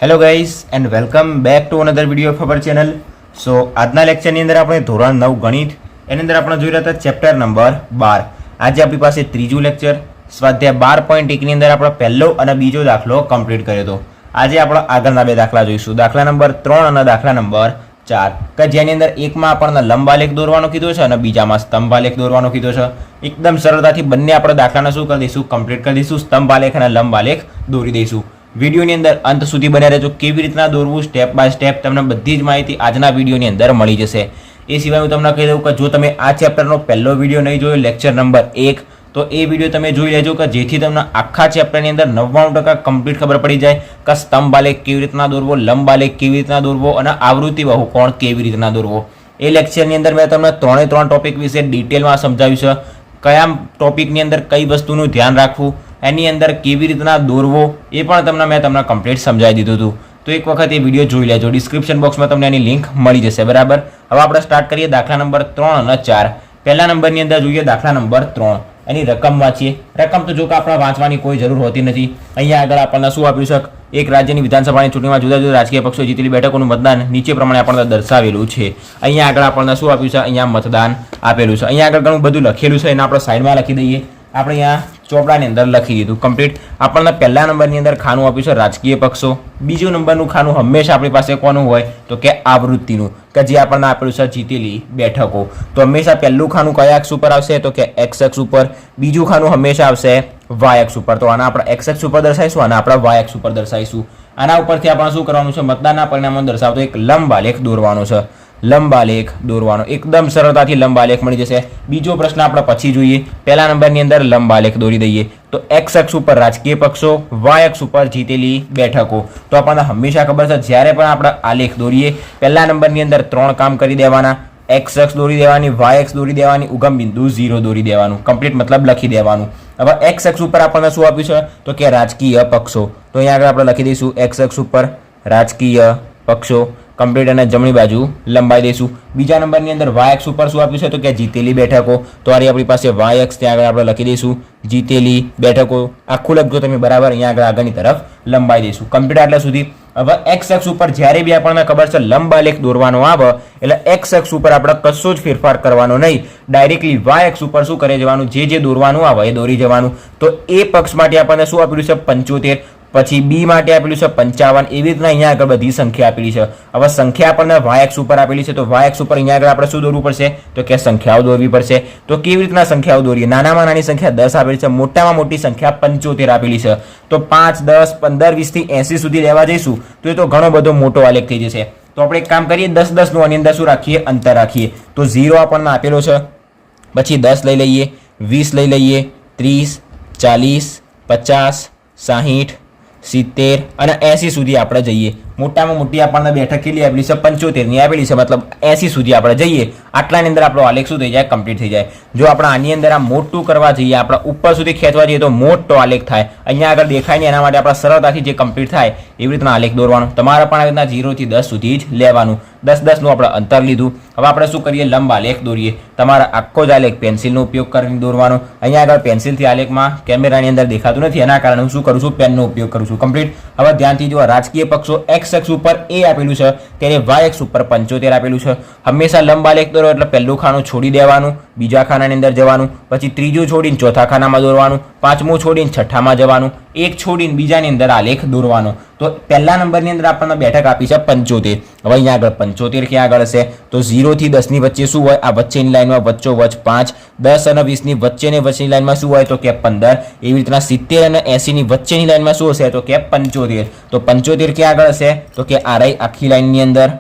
Hello guys and welcome back to another video of our channel. So આજના લેક્ચરની અંદર આપણે ધોરણ 9 ગણિત એની અંદર આપણે જોઈ રહ્યા હતા ચેપ્ટર નંબર 12. આજે આપણી પાસે ત્રીજું લેક્ચર સ્વાધ્યાય 12.1 ની અંદર આપણે પહેલો અને બીજો દાખલો કમ્પ્લીટ કર્યો હતો. આજે આપણે આગળના બે દાખલા જોઈશું, દાખલા નંબર 3 અને દાખલા નંબર 4, કે જેની અંદર એકમાં આપણને લંબાલેખ દોરવાનો કીધો છે અને બીજામાં સ્તંભાલેખ દોરવાનો કીધો છે. એકદમ સરળતાથી બંને આપણે દાખલાને શું કરી દઈશું, કમ્પ્લીટ કરી દઈશું, સ્તંભાલેખ અને લંબાલેખ દોરી દઈશું. વિડીયોની અંદર અંત સુધી બન્યા રહેજો. કેવી રીતના દોરવું સ્ટેપ બાય સ્ટેપ તમને બધી જ માહિતી આજના વિડીયોની અંદર મળી જશે. એ સિવાય હું તમને કહી દઉં કે જો તમે આ ચેપ્ટરનો પહેલો વિડીયો નહીં જોયો, લેક્ચર નંબર 1, તો એ વિડીયો તમે જોઈ લેજો કે જેથી તમને આખા ચેપ્ટરની અંદર 99% કમ્પ્લીટ ખબર પડી જાય કે સ્તંભાલેખ કેવી રીતના દોરવો, લંબાલેખ કેવી રીતના દોરવો અને આવૃત્તિ બહુકોણ કેવી રીતના દોરવો. એ લેક્ચરની અંદર મેં તમને 3 ટોપિક વિશે ડિટેલમાં સમજાવ્યું છે. કયા ટોપિકની અંદર કઈ વસ્તુનું ધ્યાન રાખવું, એની અંદર કેવી રીતના દોરવો એ પણ મેં તમને કમ્પ્લીટ સમજાવી દીધું હતું. તો એક વખત એ વિડીયો જોઈ લેજો. ડિસ્ક્રિપ્શન બોક્સમાં તમને એની લિંક મળી જશે. બરાબર, હવે આપણે સ્ટાર્ટ કરીએ દાખલા નંબર 3 અને 4. પહેલા નંબરની અંદર જોઈએ દાખલા નંબર 3. એની રકમ વાંચીએ. રકમ તો જો કે આપણે વાંચવાની કોઈ જરૂર હોતી નથી. અહીંયા આગળ આપણને શું આપ્યું છે, એક રાજ્યની વિધાનસભાની ચૂંટણીમાં જુદા જુદા રાજકીય પક્ષો જીતેલી બેઠકોનું મતદાન નીચે પ્રમાણે આપણને દર્શાવેલું છે. અહીંયા આગળ આપણને શું આપ્યું છે, અહીંયા મતદાન આપેલું છે. અહીંયા આગળ ઘણું બધું લખેલું છે, એને આપણે સાઈડમાં લખી દઈએ. આપણે અહીંયા ચોપડાની અંદર લખી દીધું કમ્પ્લીટ. આપણને પહેલા નંબરની અંદર ખાનું આપ્યું છે રાજકીય પક્ષો. બીજું નંબરનું ખાનું હંમેશા આપણી પાસે કોનું હોય તો કે આવૃત્તિનું, કે જે આપણને આપેલું છે જીતેલી બેઠકો. તો હંમેશા પહેલું ખાનું કયા અક્ષ ઉપર આવશે તો કે એક્સ અક્ષ ઉપર. બીજું ખાનું હંમેશા આવશે વાય અક્ષ ઉપર. તો આના આપણે એક્સ અક્ષ ઉપર દર્શાવીશું, આના આપણે વાય અક્ષ ઉપર દર્શાવીશું. આના ઉપરથી આપણે શું કરવાનું છે, મતદાનના પરિણામો દર્શાવતો એક લંબાલેખ દોરવાનો છે. લંબાલેખ દોરવાનો એકદમ સરળતાથી લંબાલેખ મળી જશે. બીજો પ્રશ્ન આપણે પછી જોઈએ. પહેલા નંબરની અંદર લંબાલેખ દોરી દઈએ. તો એક્સ અક્ષ ઉપર રાજકીય પક્ષો, વાય અક્ષ ઉપર જીતેલી બેઠકો. તો આપણને હંમેશા ખબર છે જ્યારે પણ આપણે આલેખ દોરીએ પહેલા નંબરની અંદર 3 કામ કરી દેવાના. એક્સ અક્ષ દોરી દેવાની, વાય અક્ષ દોરી દેવાની, ઉગમ બિંદુ 0 દોરી દેવાનું. કમ્પ્લીટ મતલબ લખી દેવાનું. હવે એક્સ અક્ષ ઉપર આપણને શું આપ્યું છે તો કે રાજકીય પક્ષો. તો અહીંયા આગળ આપણે લખી દઈશું એક્સ અક્ષ ઉપર રાજકીય પક્ષો. કમ્પ્લીટ અને જમણી બાજુ લંબાઈ દઈશું. બીજા નંબરની અંદર વાય અક્ષ ઉપર શું આપ્યું છે તો કે જીતેલી બેઠકો. તો આપણી પાસે વાય અક્ષ ત્યાં આગળ આપણે લખી દઈશું જીતેલી બેઠકો. આખું લખજો તમે બરાબર. અહીંયા આગળ આગળની તરફ લંબાઈ દઈશું. કમ્પ્લીટ આટલા સુધી. હવે એક્સ અક્ષ ઉપર જ્યારે બી આપણને ખબર છે લંબાલેખ દોરવાનો આવે એટલે એક્સ અક્ષ ઉપર આપણે કશો જ ફેરફાર કરવાનો નહીં. ડાયરેક્ટલી વાય અક્ષ ઉપર શું કરી જવાનું, જે દોરવાનું આવે એ દોરી જવાનું. તો એ પક્ષ માટે આપણને શું આપેલું છે 75, પછી બી માટે આપેલું છે 55. એવી રીતના અહીંયા આગળ બધી સંખ્યા આપેલી છે. હવે સંખ્યા આપણને વાય અક્ષ ઉપર આપેલી છે, તો વાય અક્ષ ઉપર અહીંયા આગળ આપણે શું દોરવું પડશે તો કે સંખ્યાઓ દોરવી પડશે. તો કેવી રીતના સંખ્યાઓ દોરીએ, નાનામાં નાની સંખ્યા 10 આપેલી છે, મોટામાં મોટી સંખ્યા 75 આપેલી છે. તો 5, 10, 15, 20 થી 80 સુધી લેવા જઈશું તો એ તો ઘણો બધો મોટો આલેખ થઈ જશે. તો આપણે એક કામ કરીએ, 10, 10 નું આની અંદર શું રાખીએ, અંતર રાખીએ. તો 0 આપણને આપેલો છે, પછી 10 લઈ લઈએ, 20 લઈ લઈએ, 30, 40, 50, 60, 70 અને 80 સુધી આપણે જઈએ. મોટામાં મોટી આપણને બેઠક કેટલી આપેલી છે 75 ની આપેલી છે, મતલબ 80 સુધી આપણે જઈએ. આટલાની અંદર આપણો આલેખ શું થઈ જાય, કમ્પ્લીટ થઈ જાય. જો આપણે આની અંદર આ મોટું કરવા જઈએ, આપણે ઉપર સુધી ખેંચવા જઈએ તો મોટો આલેખ થાય. અહીંયા આગળ દેખાય ને એના માટે આપણે સરળતાથી જે કમ્પ્લીટ થાય એવી રીતના આલેખ દોરવાનો. તમારે પણ આવી રીતના 0 થી 10 સુધી જ લેવાનું. 10, 10 નું આપણે અંતર લીધું. હવે આપણે શું કરીએ, લંબાલેખ દોરીએ. તમારા આખો જ આલેખ પેન્સિલનો ઉપયોગ કરીને દોરવાનો. અહીંયા આગળ પેન્સિલથી આલેખમાં કેમેરાની અંદર દેખાતું નથી, એના કારણે હું શું કરું છું, પેનનો ઉપયોગ કરું છું. કમ્પ્લીટ. હવે ધ્યાનથી જુઓ, રાજકીય પક્ષો એક્સ અક્ષ ઉપર એ આપેલું છે, ત્યારે વાય અક્ષ ઉપર 75 આપેલું છે. હંમેશા લંબાલેખ દોરો એટલે પહેલું ખાનું છોડી દેવાનું, બીજા ખાનાની અંદર જવાનું, પછી ત્રીજું છોડીને ચોથા ખાનામાં દોરવાનું, પાંચમું છોડીને છઠ્ઠામાં જવાનું, એક છોડીને બીજાની અંદર આલેખ દોરવાનો. તો પહેલા નંબરની અંદર આપણને બેઠક આપી છે 75. હવે અહીંયા આગળ 75 ક્યાં આગળ હશે તો 0 થી 10 ની વચ્ચે શું હોય, આ વચ્ચેની લાઈનમાં વચ્ચોવચ્ચ 5, 10 અને 20 ની વચ્ચેની લાઈનમાં શું હોય તો કે 15. એવી રીતના 70 અને 80 ની વચ્ચેની લાઈનમાં શું હશે તો કે 75. તો 75 ક્યાં આગળ હશે તો કે આ રહી આખી લાઈનની અંદર.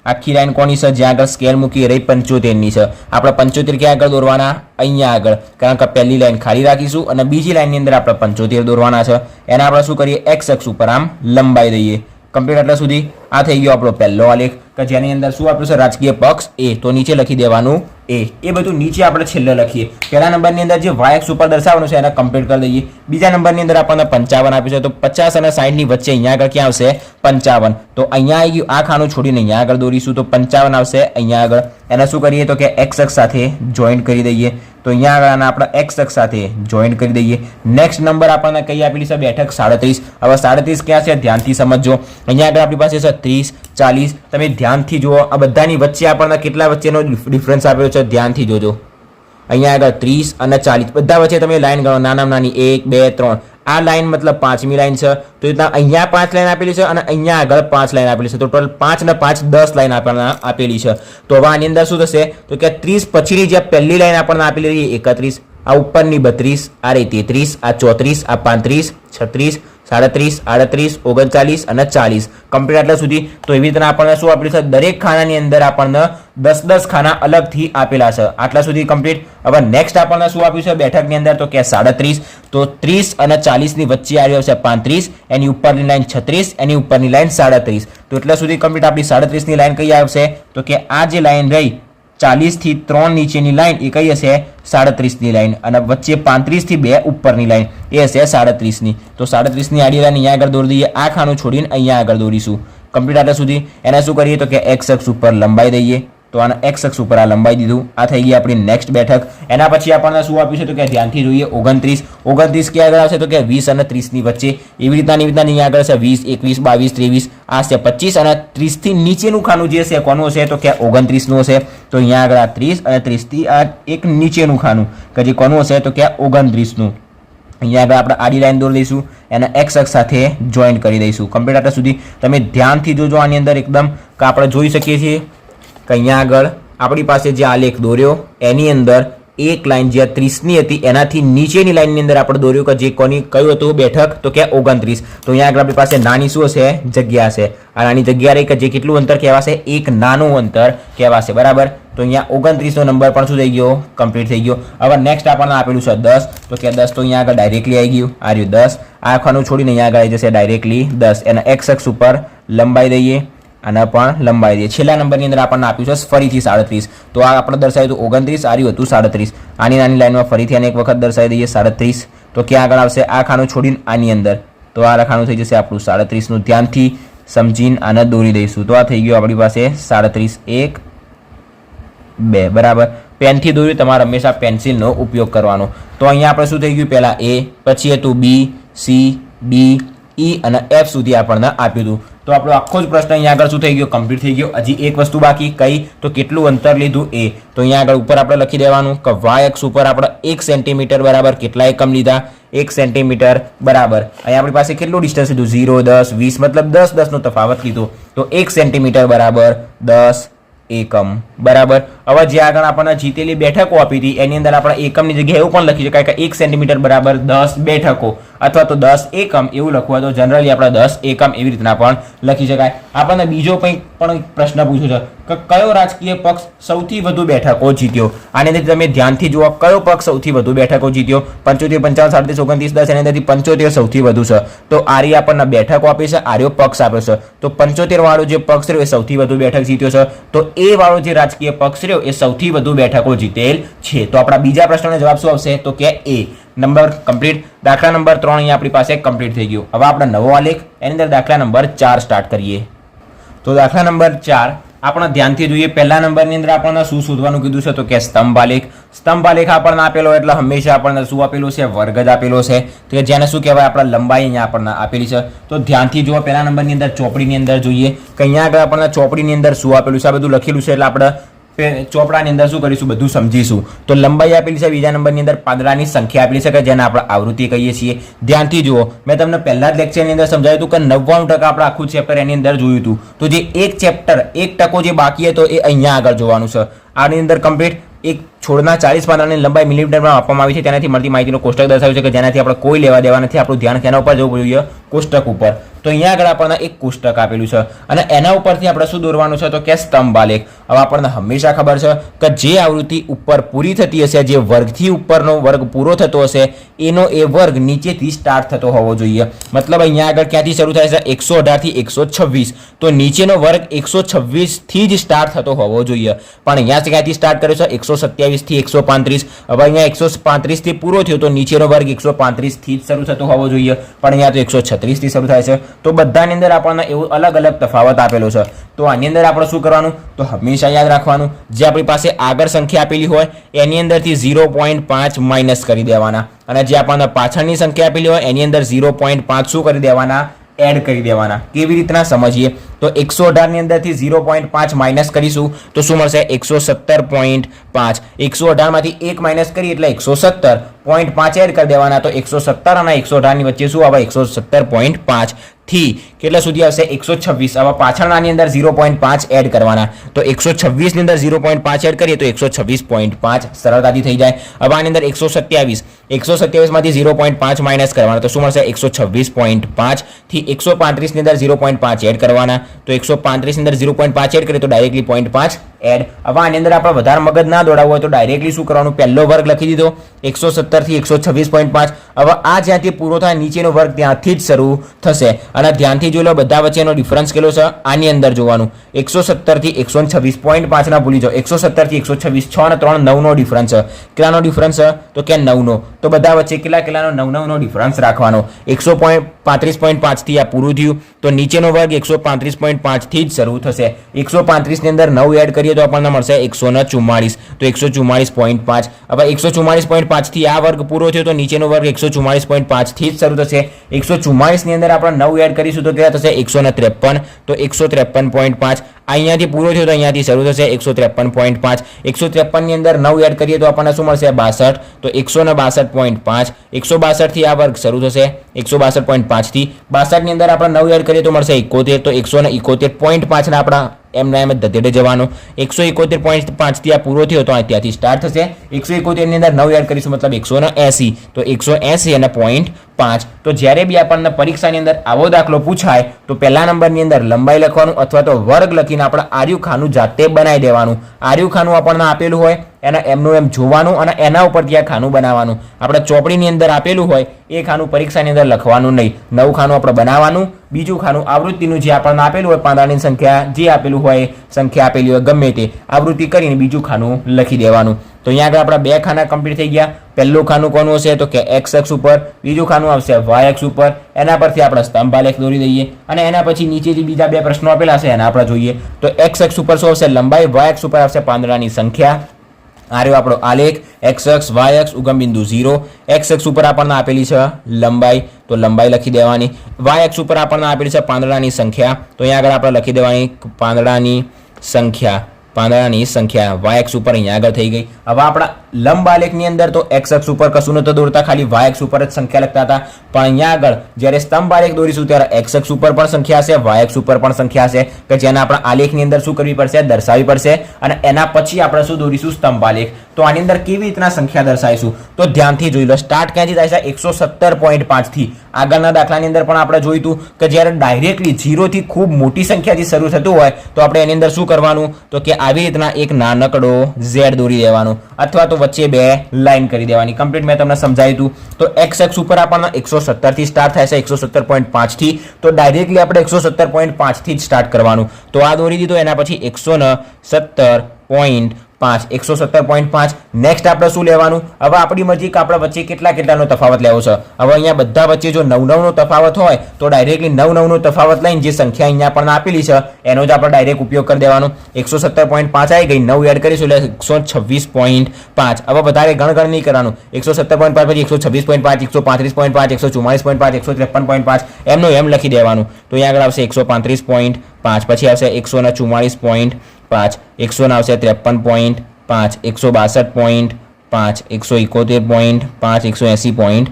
આખી લાઈન કોની છે, જ્યાં આગળ સ્કેલ મૂકી રહી 75 ની છે. આપણે 75 ક્યાં આગળ દોરવાના, અહીંયા આગળ, કારણ કે પહેલી લાઈન ખાલી રાખીશું અને બીજી લાઈનની અંદર આપણે 75 દોરવાના છે. એના આપણે શું કરીએ, એક્સ અક્ષ ઉપર આમ લંબાઈ દઈએ. કમ્પ્લીટ આટલા સુધી. આ થઈ ગયો આપણો પહેલો આલેખ, કે જેની અંદર શું આપ્યું છે રાજકીય પક્ષ એ. તો નીચે લખી દેવાનું એ. એ બધું નીચે આપણે છેલ્લે લખીએ. પહેલા નંબરની અંદર જે વાય અક્ષ ઉપર દર્શાવવાનું છે એને કમ્પ્લીટ કરી દઈએ. બીજા નંબરની અંદર આપણને 55 આપ્યું છે, તો 50 અને 60 ની વચ્ચે અહીંયા આગળ ક્યાં આવશે 55. તો અહીંયા આવી ગયું, આ ખાનું છોડીને અહીંયા આગળ દોરીશું તો 55 આવશે અહીંયા આગળ. એને શું કરીએ તો કે એક્સ અક્ષ સાથે જોઈન્ટ કરી દઈએ. તો અહીંયા આગળ આને આપણે એક્સ અક્ષ સાથે જોઈન્ટ કરી દઈએ. નેક્સ્ટ નંબર આપણને કઈ આપેલી છે બેઠક 37. હવે 37 ક્યાં છે ધ્યાનથી સમજજો. અહીંયા આગળ આપણી પાસે છે 30, 40. તમે ધ્યાનથી જુઓ, આ બધાની વચ્ચે આપણને કેટલા વચ્ચેનો ડિફરન્સ આપેલો છે ધ્યાનથી જોજો. અહીંયા આગળ 30 અને 40 બધા વચ્ચે તમે લાઈન ગણો, નાનામાં નાની 1, 2, 3. આ લાઈન મતલબ 5મી લાઈન છે. તો રીતના અહીંયા 5 લાઈન આપેલી છે અને અહીંયા આગળ 5 લાઈન આપેલી છે. તો ટોટલ 5 ને 5 10 લાઈન આપણને આપેલી છે. તો હવે આની અંદર શું થશે તો કે 30 પછીની જે પહેલી લાઈન આપણને આપેલી રહી 31, આ ઉપરની 32, આ રહી 33, આ 34, આ 35, 36, 37, 38, 39 અને 40 કમ્પ્લીટ આટલા સુધી. તો એવી રીતના આપણને શું આપેલું છે દરેક ખાનાની અંદર આપણને 10-10 ખાના અલગથી આપેલા છે. આટલા સુધી કમ્પ્લીટ. હવે નેક્સ્ટ આપણને શું આપ્યું છે બેઠકની અંદર તો કે 37. તો 30 અને 40 ની વચ્ચે આવી આવશે 35, એની ઉપરની લાઈન 36, એની ઉપરની લાઈન 37. તો એટલા સુધી કમ્પ્લીટ. આપણી 37 ની લાઈન કઈ આવશે તો કે આ જે લાઈન રહી 40 થી 3 નીચેની લાઈન એ કઈ હશે 37 ની લાઈન, અને વચ્ચે 35 થી 2 ઉપરની લાઈન એ હશે 37 ની. તો 37 ની આડી લાઈન અહીંયા આગળ દોરી દઈએ. આ ખાનું છોડીને અહીંયા આગળ દોરીશું કમ્પ્લીટ. આટલા સુધી એને શું કરીએ તો કે એક્સ અક્ષ ઉપર લંબાઈ દઈએ. તો આને એક્સ અક્ષ ઉપર આ લંબાઈ દીધું. આ થઈ ગઈ આપણી નેક્સ્ટ બેઠક. એના પછી આપણને શું આપ્યું છે તો કે ધ્યાનથી જોઈએ 29. 29 ક્યાં આગળ આવશે તો કે 20 અને 30 ની વચ્ચે. એવી રીતના અહીંયા આગળ છે 20, 21, 22, 23. આ છે 25 અને 30 થી નીચેનું ખાનું જે છે કોનું હશે તો કે 29 નું હશે. તો અહીંયા આગળ આ 30 અને 30 થી આ એક નીચેનું ખાનું કે જે કોનું હશે તો કે 29 નું. અહીંયા આગળ આપણે આડી લાઈન દોરી દઈશું, એને એક્સ અક્ષ સાથે જોઈન્ટ કરી દઈશું કમ્પ્લીટ. આટલા સુધી તમે ધ્યાનથી જોજો. આની અંદર એકદમ કે આપણે જોઈ શકીએ છીએ કે અહીંયા આગળ આપણી પાસે જે આલેખ દોર્યો એની અંદર એક લાઈન જે 30 ની હતી એનાથી નીચેની લાઈનની અંદર આપણે દોર્યું કે જે કોની કયું હતું બેઠક તો કે 29. તો અહીંયા આગળ આપણી પાસે નાની શું હશે જગ્યા હશે. આ નાની જગ્યા રહી કે જે કેટલું અંતર કહેવાશે એક નાનું અંતર કહેવાશે બરાબર. તો અહીંયા 29 નો નંબર પણ શું થઈ ગયો કમ્પ્લીટ થઈ ગયો. હવે નેક્સ્ટ આપણને આપેલું છે 10. તો કે 10 તો અહીંયા આગળ ડાયરેક્ટલી આવી ગયું. આ રહ્યું 10. આ ખાનું છોડીને અહીંયા આગળ આવી જશે ડાયરેક્ટલી 10. એના એક્સ અક્ષ ઉપર લંબાઈ દઈએ અને પણ લંબાઈ દઈએ. છેલ્લા નંબરની અંદર આપણને આપ્યું છે ફરીથી 37. તો આ આપણે દર્શાવ્યું હતું 29, આવ્યું હતું 37. આની નાની લાઈનમાં ફરીથી આને એક વખત દર્શાવી દઈએ 37. તો ક્યાં આગળ આવશે આ ખાનું છોડીને આની અંદર. તો આ ખાનું થઈ જશે આપણું 37 નું. ધ્યાનથી સમજીને આને દોરી દઈશું. તો આ થઈ ગયું આપણી પાસે 37, 1, 2 બરાબર. પેનથી દોર્યું, તમારે હંમેશા પેન્સિલનો ઉપયોગ કરવાનો. તો અહીંયા આપણે શું થઈ ગયું પહેલા A, પછી હતું B, C, D, E અને F સુધી આપણને આપ્યું હતું. તો આપણો આખો જ પ્રશ્ન અહીંયા આગળ શું થઈ ગયો કમ્પ્લીટ થઈ ગયો. હજી એક વસ્તુ બાકી કઈ તો કેટલું અંતર લીધું એ. તો અહીંયા આગળ ઉપર આપણે લખી દેવાનું કે y અક્ષ ઉપર આપણે 1 સેન્ટીમીટર બરાબર કેટલા એકમ લીધા 1 સેન્ટીમીટર બરાબર. અહીંયા આપણી પાસે કેટલું ડિસ્ટન્સ લીધું 0, 10, 20 મતલબ 10 નો તફાવત લીધો. તો 1 સેન્ટીમીટર બરાબર 10 એકમ બરાબર. હવે જે આગળ આપણને જીતેલી બેઠકો આપી હતી એની અંદર આપણે એકમની જગ્યાએ એવું પણ લખી શકાય કે 1 સેન્ટીમીટર બરાબર 10 બેઠકો અથવા તો 10 એકમ એવું લખવું તો જનરલી આપણે 10 એકમ એવી રીતના પણ લખી શકાય. આપણને બીજો કંઈક પણ પ્રશ્ન પૂછ્યો છે કે કયો રાજકીય પક્ષ સૌથી વધુ બેઠકો જીત્યો. આની અંદર તમે ધ્યાનથી જુઓ કયો પક્ષ સૌથી વધુ બેઠકો જીત્યો. 75, 55, 37, 29, 10 એની અંદરથી 75 સૌથી વધુ છે. તો આરી આપણને બેઠકો આપી છે, આર્યો પક્ષ આપ્યો છે. તો 75 વાળો જે પક્ષ રહ્યો એ સૌથી વધુ બેઠક જીત્યો છે. તો એ વાળો જે રાજકીય પક્ષ રહ્યો એ સૌથી વધુ બેઠકો જીતેલ છે. તો આપણા બીજા પ્રશ્નનો જવાબ શું આવશે તો કે A નંબર કમ્પ્લીટ. દાખલા નંબર 3 અહીંયા આપણી પાસે કમ્પ્લીટ થઈ ગયું. હવે આપણે નવો આલેખ એની અંદર દાખલા નંબર 4 સ્ટાર્ટ કરીએ. તો દાખલા નંબર 4 આપણે ધ્યાનથી જોઈએ. પહેલા નંબરની અંદર આપણને શું શોધવાનું કીધું છે તો કે સ્તંભ આલેખ. સ્તંભ આલેખ આપણને આપેલો એટલે હંમેશા આપણને શું આપેલું છે વર્ગ જ આપેલો છે. તો જેને શું કહેવાય આપણે લંબાઈ અહીંયા આપણને આપેલી છે. તો ધ્યાનથી જુઓ પહેલા નંબરની અંદર ચોપડીની અંદર જોઈએ કે અહીંયા આગળ આપણને ચોપડીની અંદર શું આપેલું છે આ બધું લખેલું છે એટલે આપણે ચોપડાની અંદર શું કરીશું બધું સમજીશું. તો લંબાઈ આપેલી છે. બીજા નંબરની અંદર પાંદડાની સંખ્યા આપેલી છે કે જેને આપણે આવૃત્તિ કહીએ છીએ. ધ્યાનથી જુઓ મેં તમને પહેલા જ લેક્ચરની અંદર સમજાવ્યું હતું કે 99% આપણે આખું ચેપ્ટર એની અંદર જોયું હતું. તો જે એક ચેપ્ટર 1% જે બાકી હતો એ અહીંયા આગળ જોવાનું છે. આની અંદર કમ્પ્લીટ એક છોડના 40 પાંદડાની લંબાઈ મિલીમીટરમાં આપવામાં આવી છે. તેનાથી મળતી માહિતીનો કોષ્ટક દર્શાવ્યું છે કે જેનાથી આપણે કોઈ લેવા દેવા નથી. આપણું ધ્યાન કેના ઉપર જવું જોઈએ કોષ્ટક ઉપર. તો અહીંયા આગળ આપણને એક કોષ્ટક આપેલું છે અને એના ઉપરથી આપણે શું દોરવાનું છે તો કે સ્તંભ આલેખ. હવે આપણને હંમેશા ખબર છે કે જે આવૃત્તિ ઉપર પૂરી થતી હશે જે વર્ગથી ઉપરનો વર્ગ પૂરો થતો હશે એનો એ વર્ગ નીચેથી સ્ટાર્ટ થતો હોવો જોઈએ. મતલબ અહીંયા આગળ ક્યાંથી શરૂ થાય છે 118 થી 126. તો નીચેનો વર્ગ 126 થી જ સ્ટાર્ટ થતો હોવો જોઈએ. પણ અહીંયા ક્યાંથી સ્ટાર્ટ કર્યો છે 127 127 થી 135. હવે અહીંયા 135 થી પૂરો થયો તો નીચેનો વર્ગ 135 થી જ શરૂ થતો હોવો જોઈએ, પણ અહીંયા તો 136 થી શરૂ થાય છે. તો બધાની અંદર આપણને એવું અલગ અલગ તફાવત આપેલો છે. તો આની અંદર આપણે શું કરવાનું, તો હંમેશા યાદ રાખવાનું જે આપણી પાસે આગળ સંખ્યા આપેલી હોય એની અંદરથી 0.5 માઇનસ કરી દેવાના, અને જે આપણને પાછળની સંખ્યા આપેલી હોય એની અંદર 0.5 શું કરી દેવાના, એડ કરી દેવાના. કેવી રીતના સમજીએ, તો 118 ની અંદરથી 0.5 માઇનસ કરીશું તો શું મળશે, 117.5. 118 માંથી 1 માઇનસ કરી એટલે 117.5 એડ કરી દેવાના. તો 117 અને 118 ની વચ્ચે શું આવે, 117.5 થી કેટલા સુધી આવશે, 126. હવે પાછળનાની અંદર 0.5 એડ કરવાના. તો 126 ની અંદર 0.5 એડ કરીએ તો 126.5 સરળતાથી થઈ જાય. હવે આની અંદર 127 માંથી 0.5 માઇનસ કરવાના તો શું મળશે, 126.5 થી 135 ની અંદર 0.5 એડ કરવાના. તો 135 ની અંદર 0.5 એડ કરીએ તો ડાયરેક્ટલી 0.5 એડ. હવે આની અંદર આપણે વધારે મગજ ના દોડાવવું હોય તો ડાયરેક્ટલી શું કરવાનું, પહેલો વર્ગ લખી દીધો 117 થી 126.5. હવે આ જ્યાંથી પૂરો થાય નીચેનો વર્ગ ત્યાંથી જ શરૂ થશે. અને ધ્યાનથી જોઈ લો બધા વચ્ચેનો ડિફરન્સ કેટલો છે, આની અંદર જોવાનું 117 થી 126.5 ના ભૂલી જાઓ. 117 થી 126 6 અને 3 9 નો ડિફરન્સ છે. કેટલાનો ડિફરન્સ છે, તો કે 9 નો. તો બધા વચ્ચે કેટલાનો 9 નો ડિફરન્સ રાખવાનો. 135.5 થી આ પૂરું થયું તો નીચેનો વર્ગ 135.5 થી જ શરૂ થશે. 135 ની અંદર 9 એડ કરીએ તો આપણને મળશે 144. તો 144.5. હવે 144.5 થી આ વર્ગ પૂરો થયો તો નીચેનો વર્ગ 144.5 થી જ શરૂ થશે. 144 ની અંદર આપણે 9 એડ કરીશું તો કેટલા થશે, 153. તો 153.5 અહીંયાથી પૂરો થયો તો અહીંયાથી શરૂ થશે 153.5. 153 ની અંદર 9 એડ કરીએ તો આપણને શું મળશે, 62. તો 162.5. 162 થી આ વર્ગ શરૂ થશે 162.5 થી. 62 ની અંદર આપણે 9 એડ કરીએ તો મળશે 71. તો 171.5 ના આપણા એમના એમ ધધેડે જવાનો. 171.5 થી આ પૂરો થયો તો ત્યાંથી સ્ટાર્ટ થશે. 171 ની અંદર 9 એડ કરીશું મતલબ 180. તો 180 અને 0.5. તો જ્યારે બી આપણને પરીક્ષાની અંદર આવો દાખલો પૂછાય તો પહેલા નંબરની અંદર લંબાઈ લખવાનું અથવા તો વર્ગ લખીને આપણે આર્યું ખાનું જાતે બનાવી દેવાનું. આર્યું ખાનું આપણને આપેલું હોય એના એમનું એમ જોવાનું અને એના ઉપરથી આ ખાનું બનાવવાનું. આપણે ચોપડીની અંદર આપેલું હોય એ ખાનું પરીક્ષાની અંદર લખવાનું નહીં. નવું ખાનું આપણે બનાવવાનું. બીજું ખાનું આવૃત્તિનું જે આપણને આપેલું હોય પાંદડાની સંખ્યા જે આપેલું હોય સંખ્યા આપેલી હોય ગમે તે આવૃત્તિ કરીને બીજું ખાનું લખી દેવાનું. તો અહીંયા આગળ આપણા 2 ખાના કમ્પ્લીટ થઈ ગયા. પહેલું ખાનું કોનું હશે તો કે x અક્ષ ઉપર, બીજું ખાનું આવશે y અક્ષ ઉપર. એના પરથી આપણે સ્તંભ આલેખ દોરી દઈએ અને એના પછી નીચે જે બીજા 2 પ્રશ્નો આપેલા છે એના આપણે જોઈએ. તો x અક્ષ ઉપર શું આવશે, લંબાઈ. y અક્ષ ઉપર આવશે પાંદડાની સંખ્યા. આ રહ્યો આપણો આલેખ. x અક્ષ, y અક્ષ, ઉગમ બિંદુ 0. x અક્ષ ઉપર આપણને આપેલી છે લંબાઈ, તો લંબાઈ લખી દેવાની. y અક્ષ ઉપર આપણને આપેલી છે પાંદડાની સંખ્યા, તો અહીંયા આગળ આપણે લખી દેવાની પાંદડાની સંખ્યા. પાંદડાની સંખ્યા y અક્ષ ઉપર અહીંયા આગળ થઈ ગઈ. હવે આપણા લંબ આલેખની અંદર તો x અક્ષ ઉપર કશું નહોતું દોરતા, ખાલી y અક્ષ ઉપર જ સંખ્યા લખતા હતા. પણ અહીંયા આગળ જ્યારે સ્તંભ આલેખ દોરીશું ત્યારે x અક્ષ ઉપર પણ સંખ્યા હશે, y અક્ષ ઉપર પણ સંખ્યા હશે કે જેને આપણા આલેખની અંદર શું કરવી પડશે, દર્શાવવી પડશે. અને એના પછી આપણે શું દોરીશું, સ્તંભ આલેખ. તો આની અંદર કેવી રીતના સંખ્યા દર્શાવીશું તો ધ્યાનથી જોઈ લો. સ્ટાર્ટ ક્યાંથી થાય છે, 117.5 થી. આગળના દાખલાની અંદર પણ આપણે જોયું હતું કે જ્યારે ડાયરેક્ટલી 0 થી ખૂબ મોટી સંખ્યાથી શરૂ થતું હોય તો આપણે એની અંદર શું કરવાનું, તો કે આવી રીતના એક નાનકડો z દોરી દેવાનો અથવા તો વચ્ચે 2 લાઈન કરી દેવાની. કમ્પ્લીટ મેં તમને સમજાવ્યું હતું. તો x અક્ષ ઉપર આપણને 117 થી સ્ટાર્ટ થાય છે, 117.5 થી. તો ડાયરેક્ટલી આપણે 117.5 થી જ સ્ટાર્ટ કરવાનું. તો આ દોરી દીધો. એના પછી 117.5. 117.5. નેક્સ્ટ આપણે શું લેવાનું, હવે આપણી મરજી કે આપણે વચ્ચે કેટલાનો તફાવત લેવો છે. હવે અહીંયા બધા વચ્ચે જો 9 નો તફાવત હોય તો ડાયરેક્ટલી 9 નો તફાવત લઈને જે સંખ્યા અહીંયા પણ આપેલી છે એનો જ આપણે ડાયરેક્ટ ઉપયોગ કરી દેવાનો. 117.5 આવી ગઈ, 9 એડ કરીશું એટલે 126.5. હવે વધારે ગણગણ નહીં કરવાનું. 117.5 પછી 126.5, 135.5, 144.5, 153.5 એમનું એમ લખી દેવાનું. તો અહીંયા આગળ આવશે 135.5, પછી આવશે 144.5, 100 આવશે 53.5, 162.5, 171.5, 180.5.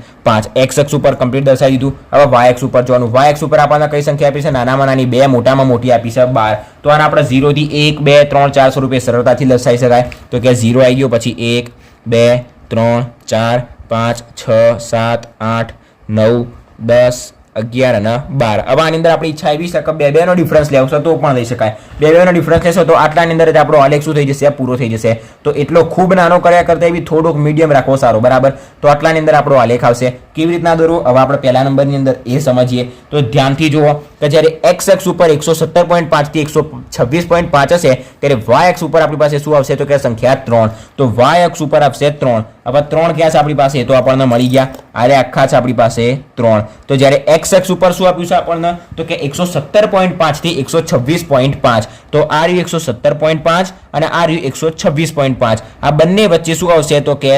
x અક્ષ ઉપર કમ્પ્લીટ દર્શાવી દીધું. હવે y અક્ષ ઉપર જોવાનું. y અક્ષ ઉપર આપણને કઈ સંખ્યા આપી છે, નાનામાં નાની 2, મોટામાં મોટી આપી છે 12. તો આને આપણે 0 થી 1, 2, 3, 4 સ્વરૂપે સરળતાથી દર્શાવી શકાય. તો કે 0 આવી ગયો, પછી 1, 2, 3, 4, 5, 6, 7, 8, 9, 10, 11 અને 12. હવે આની અંદર આપણી ઈચ્છા એવી છે કે 2 નો ડિફરન્સ લેવશો તો પણ લઈ શકાય. 2 નો ડિફરન્સ લેશો તો આટલાની અંદર જ આપણો આલેખ શું થઈ જશે, પૂરો થઈ જશે. તો એટલો ખૂબ નાનો કર્યા કરતા એવી થોડોક મીડિયમ રાખવો સારો, બરાબર. તો આટલાની અંદર આપણો આલેખ આવશે. કેવી રીતના દોરવો હવે આપણે પહેલા નંબરની અંદર એ સમજીએ. તો ધ્યાનથી જુઓ કે જ્યારે x અક્ષ ઉપર 117.5 થી 126.5 હશે ત્યારે y અક્ષ ઉપર આપણી પાસે શું આવશે તો કે સંખ્યા 3. તો y અક્ષ ઉપર આવશે 3. હવે 3 ક્યાં છે આપણી પાસે? તો આપણને મળી ગયા. આરે આખા છે આપણી પાસે 3. તો જ્યારે x અક્ષ ઉપર શું આપ્યું છે આપણને તો કે 117.5 થી 126.5. તો આ રહ્યું 117.5 અને આ રહ્યું 126.5. આ બંને વચ્ચે શું આવશે તો કે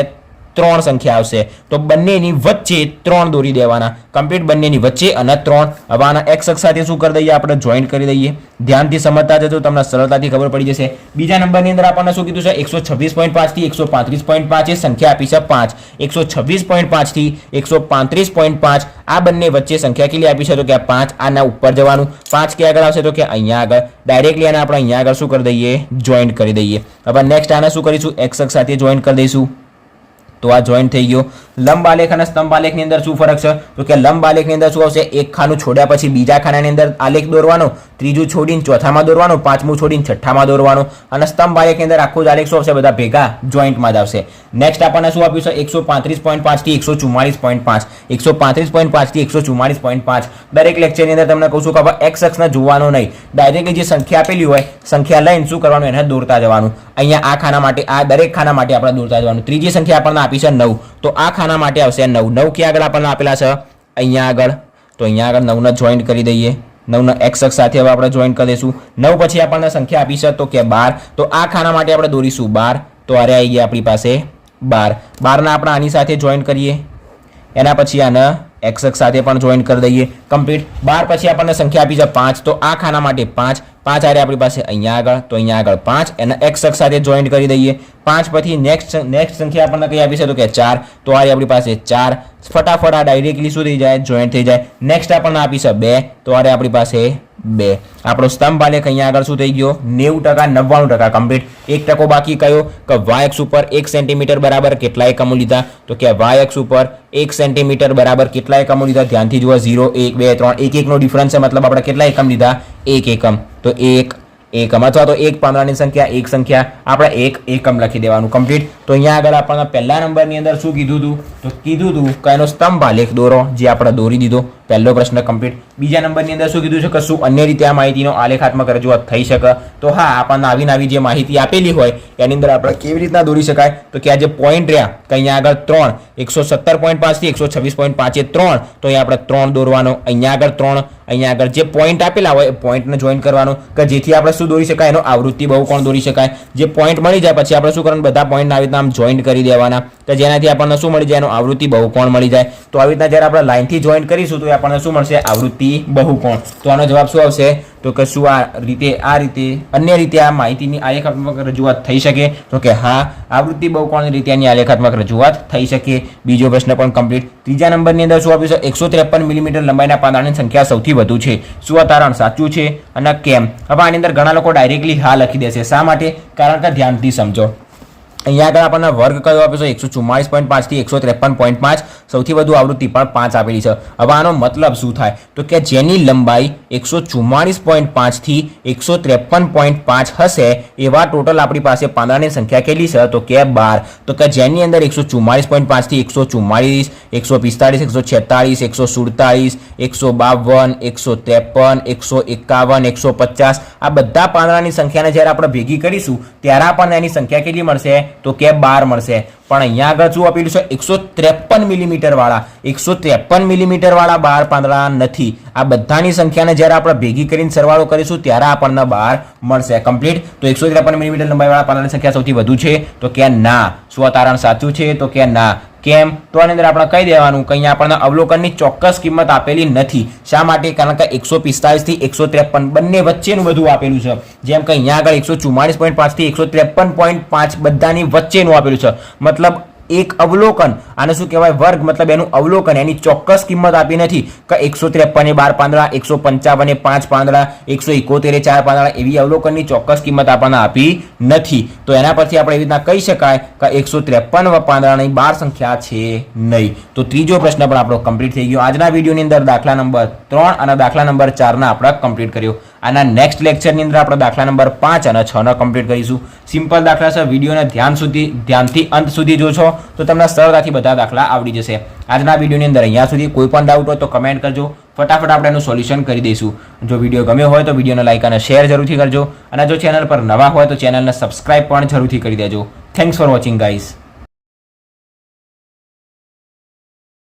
3 સંખ્યા આવશે. તો બંનેની વચ્ચે 3 દોરી દેવાના. કમ્પ્લીટ બંનેની વચ્ચે અને 3. હવે આના x અક્ષ સાથે શું કરી દઈએ આપણે? જોઈન્ટ કરી દઈએ. ધ્યાનથી સમજતા જજો તમને સરળતાથી ખબર પડી જશે. બીજા નંબરની અંદર આપણને શું કીધું છે? 126.5 થી 135.5 એ સંખ્યા આપી છે 5. 126.5 થી 135.5 આ બંને વચ્ચે સંખ્યા કેટલી આપી છે તો કે 5. આના ઉપર જવાનું. 5 કે આગળ આવશે તો કે અહીંયા આગળ. ડાયરેક્ટલી આને આપણે અહીંયા આગળ શું કરી દઈએ? જોઈન્ટ કરી દઈએ. હવે નેક્સ્ટ આને શું કરીશું? x અક્ષ સાથે જોઈન્ટ કરી દઈશું. તો આ જોઈન્ટ થઈ ગયો. લંબ આલેખ અને સ્તંભ આલેખની અંદર શું ફરક છે તો કે લંબ આલેખની અંદર શું આવશે? એક ખાનું છોડ્યા પછી બીજા ખાનાની અંદર આલેખ દોરવાનો, ત્રીજું છોડીને ચોથામાં દોરવાનો, પાંચમું છોડીને છઠ્ઠામાં દોરવાનો. અને સ્તંભ આલેખની અંદર આખો જ આલેખ શું આવશે? બધા ભેગા જોઈન્ટમાં જ આવશે. નેક્સ્ટ આપણને શું આપ્યું છે? 135.5 થી 144.5. 135.5 થી 144.5. દરેક લેક્ચરની અંદર તમને કહું છું કે હવે x અક્ષને જોવાનો નહીં. ડાયરેક્ટલી જે સંખ્યા આપેલી હોય સંખ્યા લઈને શું કરવાનું? એને દોરતા જવાનું. અહીંયા આ ખાના માટે આ દરેક ખાના માટે આપણે દોરતા જવાનું. ત્રીજી સંખ્યા આપણને આપી છે 9. તો આ ખાના માટે આવશે 9. 9 ક્યાં આગળ આપણને આપેલા છે? અહીંયા આગળ. તો અહીંયા આગળ 9 ને જોઈન્ટ કરી દઈએ. 9 ને x અક્ષ સાથે હવે આપણે જોઈન્ટ કરી દઈશું. 9 પછી આપણને સંખ્યા આપી છે તો કે 12. તો આ ખાના માટે આપણે દોરીશું 12. તો આરે આવી ગયા આપણી પાસે 12. 12 ને આપણે આની સાથે જોઈન્ટ કરીએ. એના પછી આને x અક્ષ સાથે પણ જોઈન્ટ કરી દઈએ. કમ્પ્લીટ. 12 પછી આપણને સંખ્યા આપી છે 5. તો આ ખાના માટે 5. 5 આરે આપણી પાસે અહીંયા આગળ. તો અહીંયા આગળ 5 એને x અક્ષ સાથે જોઈન્ટ કરી દઈએ. 5 પછી નેક્સ્ટ સંખ્યા આપણને કઈ આપી છે તો કે 4. તો આ આપણી પાસે 4. ફટાફટ આ ડાયરેક્ટલી શું થઈ જાય? જોઈન્ટ થઈ જાય. નેક્સ્ટ આપણને આપી છે 2. તો આરે આપણી પાસે 2. આપણો સ્તંભ આલેખ અહીંયા આગળ શું થઈ ગયો? 90% 99% કમ્પ્લીટ. 1% બાકી કયો કે y અક્ષ ઉપર 1 સેન્ટીમીટર બરાબર કેટલા એકમો લીધા? તો કે y અક્ષ ઉપર 1 સેન્ટીમીટર બરાબર કેટલા એકમો લીધા? ધ્યાનથી જુઓ. 0 1 2 3 1 1 નો ડિફરન્સ છે. મતલબ આપણે કેટલા એકમ લીધા? 1 એકમ. તો 1 એકમ અથવા તો 1 પાંદડાની સંખ્યા 1 સંખ્યા આપણે 1 એકમ લખી દેવાનું. કમ્પ્લીટ. તો અહીંયા આગળ આપણને પહેલા નંબરની અંદર શું કીધું હતું? તો કીધું હતું કે એનો સ્તંભ આલેખ દોરો, જે આપણે દોરી દીધો. પહેલો પ્રશ્ન કમ્પ્લીટ. બીજા નંબરની અંદર શું કીધું છે કે શું અન્ય રીતે આ માહિતીનો આલેખાત્મક રજૂઆત થઈ શકે? તો હા, આપણને આવી જે માહિતી આપેલી હોય એની અંદર આપણે કેવી રીતના દોરી શકાય તો કે આ જે પોઈન્ટ રહ્યા કે અહીંયા આગળ 3 117.5 થી 126.5 એ 3. તો અહીંયા આપણે 3 દોરવાનો. અહીંયા આગળ 3. અહીંયા આગળ જે પોઈન્ટ આપેલા હોય એ પોઈન્ટને જોઈન્ટ કરવાનો કે જેથી આપણે શું દોરી શકાય? એનો આવૃત્તિ બહુકોણ દોરી શકાય. જે પોઈન્ટ મળી જાય પછી આપણે શું કરવાનું? બધા પોઈન્ટ આવી રીતના આમ જોઈન્ટ કરી દેવાના કે જેનાથી આપણને શું મળી જાય? એનો આવૃત્તિ બહુકોણ મળી જાય. તો આવી રીતના જ્યારે આપણે લાઈનથી જોઈન્ટ કરીશું તો આપણને શું મળશે? આવૃત્તિ બહુકોણ. તો આનો જવાબ શું આવશે? તો કે શું આ રીતે અન્ય રીતે આ માહિતીની આલેખાત્મક રજૂઆત થઈ શકે? તો કે હા, આવૃત્તિ બહુકોણની રીતે આની આલેખાત્મક રજૂઆત થઈ શકે. બીજો પ્રશ્ન પણ કમ્પ્લીટ. ત્રીજા નંબરની અંદર શું આપ્યું છે? 153 મિલીમીટર લંબાઈના પાંદડાની સંખ્યા સૌથી વધુ છે. શું આ તારણ સાચું છે અને કેમ? હવે આની અંદર ઘણા લોકો ડાયરેક્ટલી હા લખી દેશે. શા માટે? કારણ કે ધ્યાનથી સમજો. અહીંયા આગળ આપણને વર્ગ કયો આપ્યો છે? 144.5 થી 153.5. સૌથી વધુ આવૃત્તિ પણ 5 આપેલી છે. હવે આનો મતલબ શું થાય તો કે જેની લંબાઈ 144.5 થી 153.5 હશે એવા ટોટલ આપણી પાસે પાંદડાની સંખ્યા કેટલી છે? તો કે 12. તો કે જેની અંદર 144.5 થી 144, 145, 146, 147, 152, 153, 151, 150 આ બધા પાંદડાની સંખ્યાને જ્યારે આપણે ભેગી કરીશું ત્યારે આપણને એની સંખ્યા કેટલી મળશે? તો કે 12 મળશે. પણ અહીંયા આગળ શું આપેલું છે? 153 મિલીમીટર વાળા. 153 મિલીમીટર વાળા 12 પાંદડા નથી. આ બધાની સંખ્યાને જ્યારે આપણે ભેગી કરીને સરવાળો કરીશું ત્યારે આપણને 12 મળશે. કમ્પ્લીટ. તો 153 મિલીમીટર લંબાઈ વાળા પાંદડાની સંખ્યા સૌથી વધુ છે? તો કે ના. શું આ તારણ સાચું છે? તો કે ના. કેમ? તો આની અંદર આપણે કહી દેવાનું કે અહીંયા આપણને અવલોકનની ચોક્કસ કિંમત આપેલી નથી. શા માટે? કારણ કે 145 થી 153 બંને વચ્ચેનું બધું આપેલું છે. જેમ કે અહીંયા આગળ 144.5 થી 153.5 બધાની વચ્ચેનું આપેલું છે. મતલબ એક અવલોકન, આને શું કહેવાય? વર્ગ. મતલબ એનું અવલોકન, એની ચોક્કસ કિંમત આપી નથી કે 153 એ 12 પાંદડા, 155 એ 5 પાંદડા, 171 એ 4 પાંદડા, એવી અવલોકનની ચોક્કસ કિંમત આપણને આપી નથી. તો એના પરથી આપણે એવી રીતના કહી શકાય કે 153 પાંદડાની 12 સંખ્યા છે નહીં. તો ત્રીજો પ્રશ્ન પણ આપણો કમ્પ્લીટ થઈ ગયો. આજના વિડીયોની અંદર દાખલા નંબર 3 અને દાખલા નંબર 4 આપણે કમ્પ્લીટ કર્યો. આના નેક્સ્ટ લેક્ચરની અંદર આપણે દાખલા નંબર 5 અને 6 કમ્પ્લીટ કરીશું. સિમ્પલ દાખલા છે, વિડીયોને ધ્યાનથી અંત સુધી જોશો તો તમને સરળતાથી બધા દાખલા આવડી જશે. આજના વિડીયોની અંદર અહીંયા સુધી કોઈ પણ ડાઉટ હોય તો કમેન્ટ કરજો, ફટાફટ આપણે એનું સોલ્યુશન કરી દઈશું. જો વિડીયો ગમ્યો હોય તો વિડીયોને લાઈક અને શેર જરૂરથી કરજો અને જો ચેનલ પર નવા હોય તો ચેનલને સબસ્ક્રાઇબ પણ જરૂરથી કરી દેજો. Thanks for watching guys.